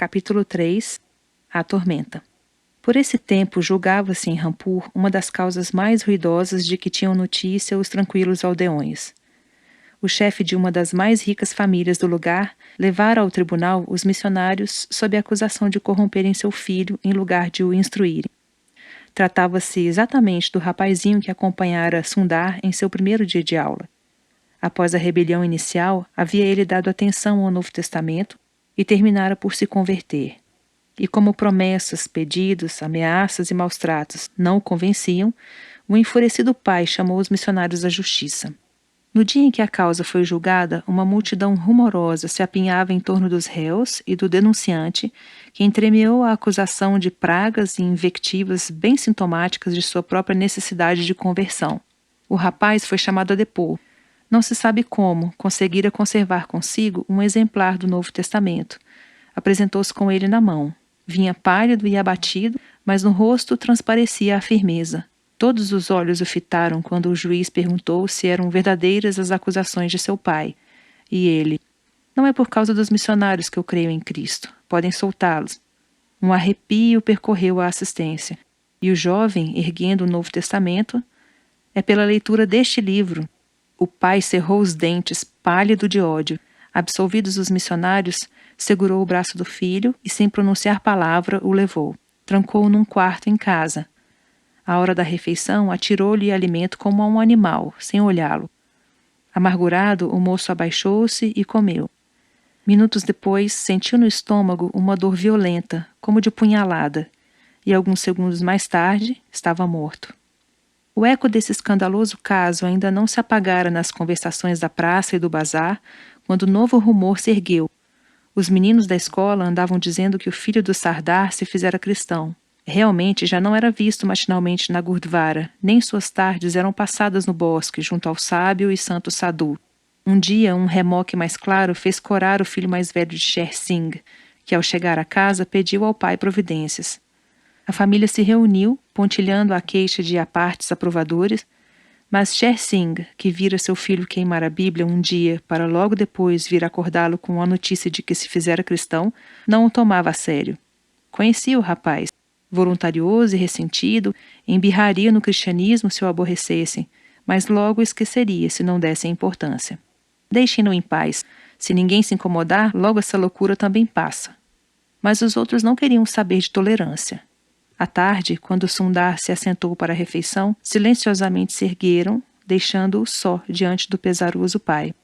Capítulo 3 A Tormenta. Por esse tempo, julgava-se em Rampur uma das causas mais ruidosas de que tinham notícia os tranquilos aldeões. O chefe de uma das mais ricas famílias do lugar levara ao tribunal os missionários sob a acusação de corromperem seu filho em lugar de o instruírem. Tratava-se exatamente do rapazinho que acompanhara Sundar em seu primeiro dia de aula. Após a rebelião inicial, havia ele dado atenção ao Novo Testamento e terminara por se converter. E como promessas, pedidos, ameaças e maus-tratos não o convenciam, o enfurecido pai chamou os missionários à justiça. No dia em que a causa foi julgada, uma multidão rumorosa se apinhava em torno dos réus e do denunciante, que entremeou a acusação de pragas e invectivas bem sintomáticas de sua própria necessidade de conversão. O rapaz foi chamado a depor. Não se sabe como conseguira conservar consigo um exemplar do Novo Testamento. Apresentou-se com ele na mão. Vinha pálido e abatido, mas no rosto transparecia a firmeza. Todos os olhos o fitaram quando o juiz perguntou se eram verdadeiras as acusações de seu pai. E ele: "Não é por causa dos missionários que eu creio em Cristo. Podem soltá-los." Um arrepio percorreu a assistência. E o jovem, erguendo o Novo Testamento: "É pela leitura deste livro." O pai cerrou os dentes, pálido de ódio. Absolvidos os missionários, segurou o braço do filho e, sem pronunciar palavra, o levou. Trancou-o num quarto em casa. À hora da refeição, atirou-lhe alimento como a um animal, sem olhá-lo. Amargurado, o moço abaixou-se e comeu. Minutos depois, sentiu no estômago uma dor violenta, como de punhalada, e alguns segundos mais tarde, estava morto. O eco desse escandaloso caso ainda não se apagara nas conversações da praça e do bazar, quando novo rumor se ergueu. Os meninos da escola andavam dizendo que o filho do Sardar se fizera cristão. Realmente já não era visto matinalmente na Gurdwara, nem suas tardes eram passadas no bosque, junto ao sábio e santo Sadhu. Um dia, um remoque mais claro fez corar o filho mais velho de Sher Singh, que ao chegar à casa pediu ao pai providências. A família se reuniu, pontilhando a queixa de apartes aprovadores, mas Sher Singh, que vira seu filho queimar a Bíblia um dia para logo depois vir acordá-lo com a notícia de que se fizera cristão, não o tomava a sério. Conhecia o rapaz. Voluntarioso e ressentido, embirraria no cristianismo se o aborrecessem, mas logo o esqueceria se não dessem importância. Deixem-no em paz. Se ninguém se incomodar, logo essa loucura também passa. Mas os outros não queriam saber de tolerância. À tarde, quando Sundar se assentou para a refeição, silenciosamente se ergueram, deixando-o só diante do pesaroso pai.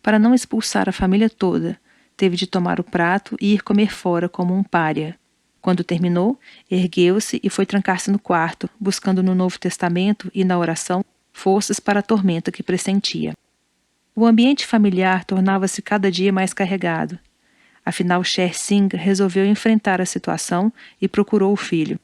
Para não expulsar a família toda, teve de tomar o prato e ir comer fora como um pária. Quando terminou, ergueu-se e foi trancar-se no quarto, buscando no Novo Testamento e na oração forças para a tormenta que pressentia. O ambiente familiar tornava-se cada dia mais carregado. Afinal, Sher Singh resolveu enfrentar a situação e procurou o filho.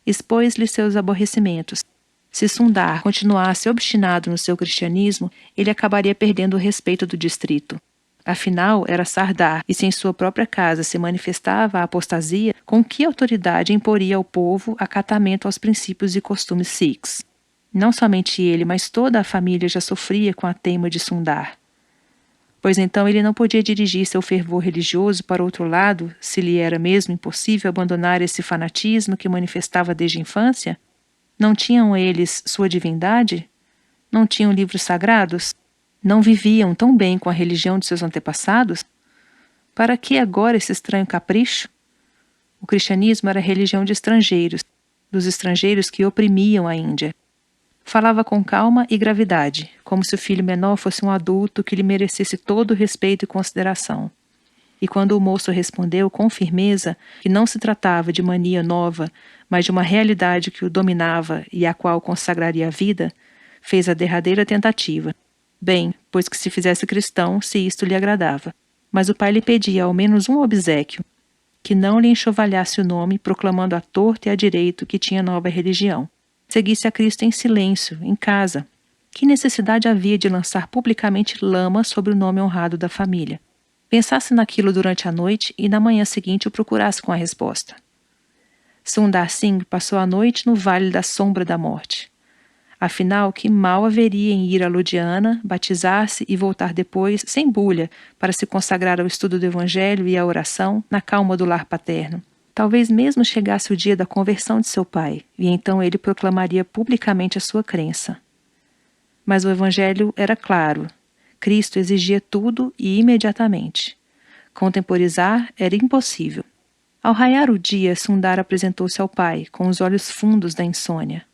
Expôs-lhe seus aborrecimentos. Se Sundar continuasse obstinado no seu cristianismo, ele acabaria perdendo o respeito do distrito. Afinal, era Sardar, e se em sua própria casa se manifestava a apostasia, com que autoridade imporia ao povo acatamento aos princípios e costumes sikhs? Não somente ele, mas toda a família já sofria com a teima de Sundar. Pois então ele não podia dirigir seu fervor religioso para outro lado, se lhe era mesmo impossível abandonar esse fanatismo que manifestava desde a infância? Não tinham eles sua divindade? Não tinham livros sagrados? Não viviam tão bem com a religião de seus antepassados? Para que agora esse estranho capricho? O cristianismo era a religião de estrangeiros, dos estrangeiros que oprimiam a Índia. Falava com calma e gravidade, como se o filho menor fosse um adulto que lhe merecesse todo o respeito e consideração. E quando o moço respondeu com firmeza que não se tratava de mania nova, mas de uma realidade que o dominava e à qual consagraria a vida, fez a derradeira tentativa. Bem, pois que se fizesse cristão, se isto lhe agradava. Mas o pai lhe pedia ao menos um obséquio, que não lhe enxovalhasse o nome, proclamando à torto e à direito que tinha nova religião. Seguisse a Cristo em silêncio, em casa. Que necessidade havia de lançar publicamente lama sobre o nome honrado da família? Pensasse naquilo durante a noite e na manhã seguinte o procurasse com a resposta. Sundar Singh passou a noite no Vale da Sombra da Morte. Afinal, que mal haveria em ir a Ludhiana, batizar-se e voltar depois, sem bulha, para se consagrar ao estudo do Evangelho e à oração, na calma do lar paterno? Talvez mesmo chegasse o dia da conversão de seu pai, e então ele proclamaria publicamente a sua crença. Mas o Evangelho era claro. Cristo exigia tudo e imediatamente. Contemporizar era impossível. Ao raiar o dia, Sundar apresentou-se ao pai, com os olhos fundos da insônia.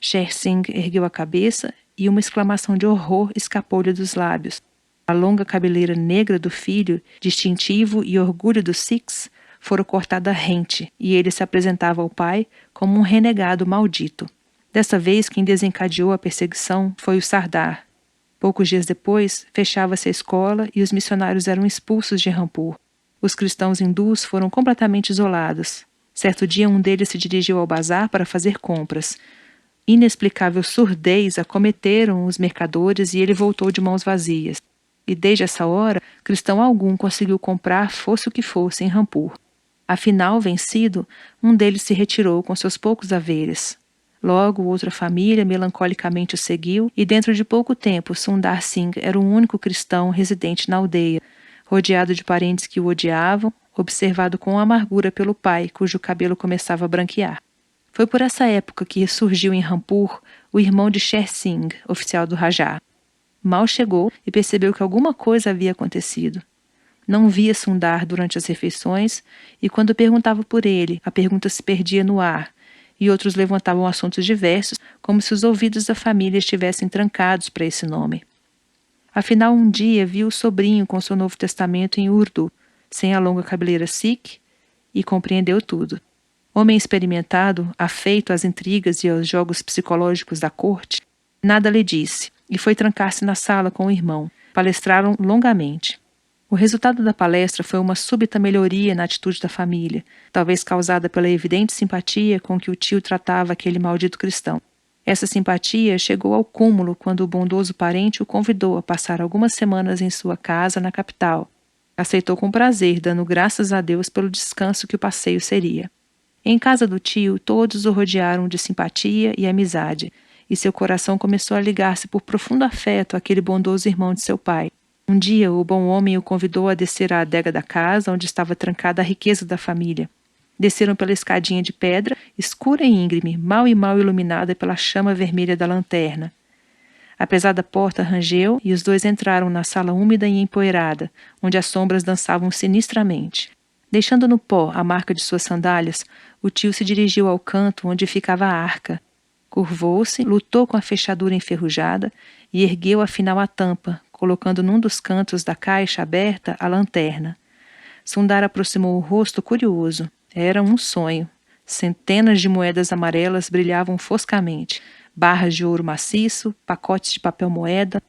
Sher Singh ergueu a cabeça e uma exclamação de horror escapou-lhe dos lábios. A longa cabeleira negra do filho, distintivo e orgulho dos Sikhs, fora cortada rente, e ele se apresentava ao pai como um renegado maldito. Dessa vez, quem desencadeou a perseguição foi o Sardar. Poucos dias depois, fechava-se a escola e os missionários eram expulsos de Rampur. Os cristãos hindus foram completamente isolados. Certo dia, um deles se dirigiu ao bazar para fazer compras. Inexplicável surdez acometeram os mercadores e ele voltou de mãos vazias. E desde essa hora, cristão algum conseguiu comprar fosse o que fosse em Rampur. Afinal, vencido, um deles se retirou com seus poucos haveres. Logo, outra família melancolicamente o seguiu e dentro de pouco tempo Sundar Singh era o único cristão residente na aldeia, rodeado de parentes que o odiavam, observado com amargura pelo pai, cujo cabelo começava a branquear. Foi por essa época que surgiu em Rampur o irmão de Sher Singh, oficial do Rajá. Mal chegou e percebeu que alguma coisa havia acontecido. Não via Sundar durante as refeições e quando perguntava por ele, a pergunta se perdia no ar e outros levantavam assuntos diversos, como se os ouvidos da família estivessem trancados para esse nome. Afinal, um dia viu o sobrinho com seu Novo Testamento em Urdu, sem a longa cabeleira sikh, e compreendeu tudo. Homem experimentado, afeito às intrigas e aos jogos psicológicos da corte, nada lhe disse, e foi trancar-se na sala com o irmão. Palestraram longamente. O resultado da palestra foi uma súbita melhoria na atitude da família, talvez causada pela evidente simpatia com que o tio tratava aquele maldito cristão. Essa simpatia chegou ao cúmulo quando o bondoso parente o convidou a passar algumas semanas em sua casa na capital. Aceitou com prazer, dando graças a Deus pelo descanso que o passeio seria. Em casa do tio, todos o rodearam de simpatia e amizade, e seu coração começou a ligar-se por profundo afeto àquele bondoso irmão de seu pai. Um dia, o bom homem o convidou a descer à adega da casa, onde estava trancada a riqueza da família. Desceram pela escadinha de pedra, escura e íngreme, mal e mal iluminada pela chama vermelha da lanterna. A pesada porta rangeu e os dois entraram na sala úmida e empoeirada, onde as sombras dançavam sinistramente. Deixando no pó a marca de suas sandálias, o tio se dirigiu ao canto onde ficava a arca. Curvou-se, lutou com a fechadura enferrujada e ergueu afinal a tampa, colocando num dos cantos da caixa aberta a lanterna. Sundar aproximou o rosto curioso. Era um sonho. Centenas de moedas amarelas brilhavam foscamente, barras de ouro maciço, pacotes de papel moeda.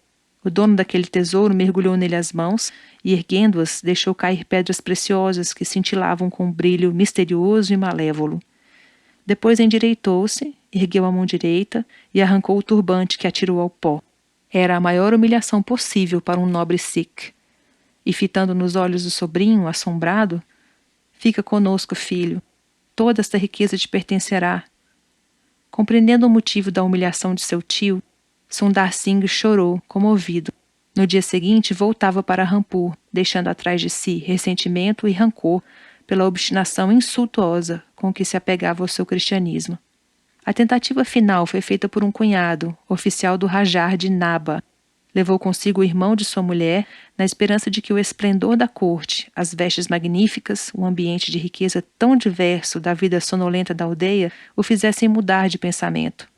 O dono daquele tesouro mergulhou nele as mãos e, erguendo-as, deixou cair pedras preciosas que cintilavam com um brilho misterioso e malévolo. Depois endireitou-se, ergueu a mão direita e arrancou o turbante que atirou ao pó. Era a maior humilhação possível para um nobre Sikh. E fitando nos olhos do sobrinho, assombrado, fica conosco, filho. Toda esta riqueza te pertencerá. Compreendendo o motivo da humilhação de seu tio, Sundar Singh chorou, comovido. No dia seguinte, voltava para Rampur, deixando atrás de si ressentimento e rancor pela obstinação insultuosa com que se apegava ao seu cristianismo. A tentativa final foi feita por um cunhado, oficial do Rajar de Naba. Levou consigo o irmão de sua mulher, na esperança de que o esplendor da corte, as vestes magníficas, o ambiente de riqueza tão diverso da vida sonolenta da aldeia, o fizessem mudar de pensamento.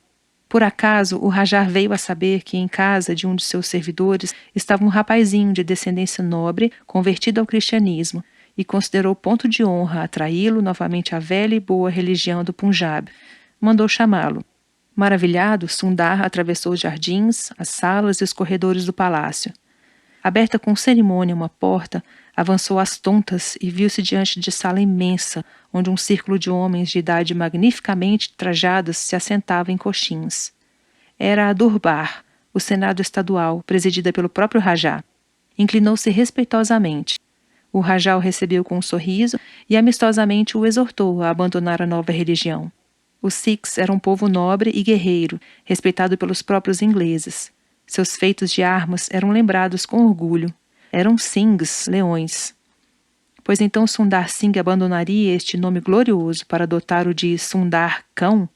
Por acaso, o Rajar veio a saber que em casa de um de seus servidores estava um rapazinho de descendência nobre, convertido ao cristianismo, e considerou ponto de honra atraí-lo novamente à velha e boa religião do Punjab. Mandou chamá-lo. Maravilhado, Sundar atravessou os jardins, as salas e os corredores do palácio. Aberta com cerimônia uma porta, avançou às tontas e viu-se diante de sala imensa, onde um círculo de homens de idade magnificamente trajados se assentava em coxins. Era a Durbar, o Senado Estadual, presidida pelo próprio Rajá. Inclinou-se respeitosamente. O Rajá o recebeu com um sorriso e amistosamente o exortou a abandonar a nova religião. Os Sikhs eram um povo nobre e guerreiro, respeitado pelos próprios ingleses. Seus feitos de armas eram lembrados com orgulho. Eram Singhs, leões. Pois então Sundar Singh abandonaria este nome glorioso para adotar o de Sundar, cão?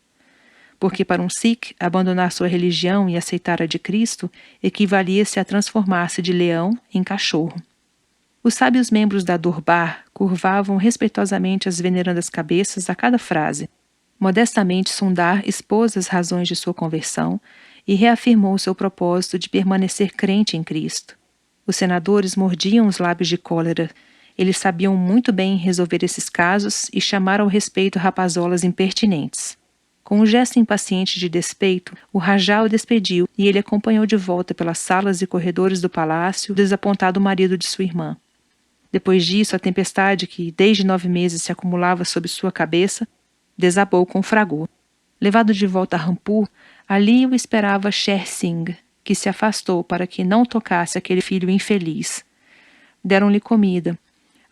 Porque para um Sikh, abandonar sua religião e aceitar a de Cristo equivalia-se a transformar-se de leão em cachorro. Os sábios membros da Durbar curvavam respeitosamente as venerandas cabeças a cada frase. Modestamente Sundar expôs as razões de sua conversão e reafirmou seu propósito de permanecer crente em Cristo. Os senadores mordiam os lábios de cólera. Eles sabiam muito bem resolver esses casos e chamar ao respeito rapazolas impertinentes. Com um gesto impaciente de despeito, o Rajá o despediu e ele acompanhou de volta pelas salas e corredores do palácio o desapontado marido de sua irmã. Depois disso, a tempestade que, desde 9 meses, se acumulava sob sua cabeça, desabou com fragor. Levado de volta a Rampur, ali o esperava Sher Singh, que se afastou para que não tocasse aquele filho infeliz. Deram-lhe comida.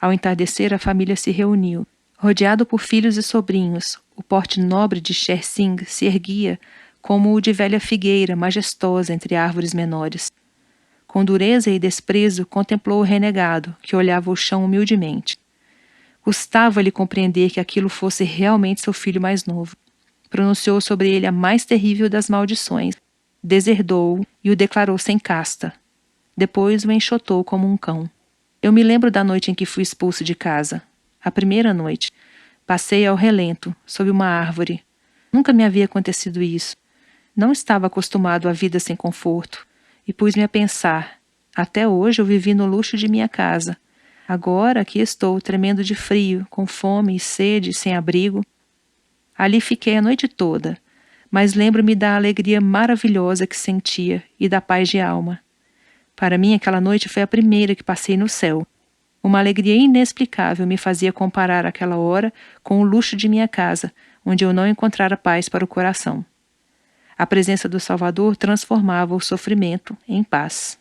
Ao entardecer, a família se reuniu. Rodeado por filhos e sobrinhos, o porte nobre de Sher Singh se erguia como o de velha figueira majestosa entre árvores menores. Com dureza e desprezo contemplou o renegado, que olhava o chão humildemente. Custava-lhe compreender que aquilo fosse realmente seu filho mais novo. Pronunciou sobre ele a mais terrível das maldições, deserdou-o e o declarou sem casta. Depois o enxotou como um cão. Eu me lembro da noite em que fui expulso de casa. A primeira noite. Passei ao relento, sob uma árvore. Nunca me havia acontecido isso. Não estava acostumado à vida sem conforto. E pus-me a pensar. Até hoje eu vivi no luxo de minha casa. Agora aqui estou, tremendo de frio, com fome e sede, sem abrigo. Ali fiquei a noite toda, mas lembro-me da alegria maravilhosa que sentia e da paz de alma. Para mim, aquela noite foi a primeira que passei no céu. Uma alegria inexplicável me fazia comparar aquela hora com o luxo de minha casa, onde eu não encontrara paz para o coração. A presença do Salvador transformava o sofrimento em paz.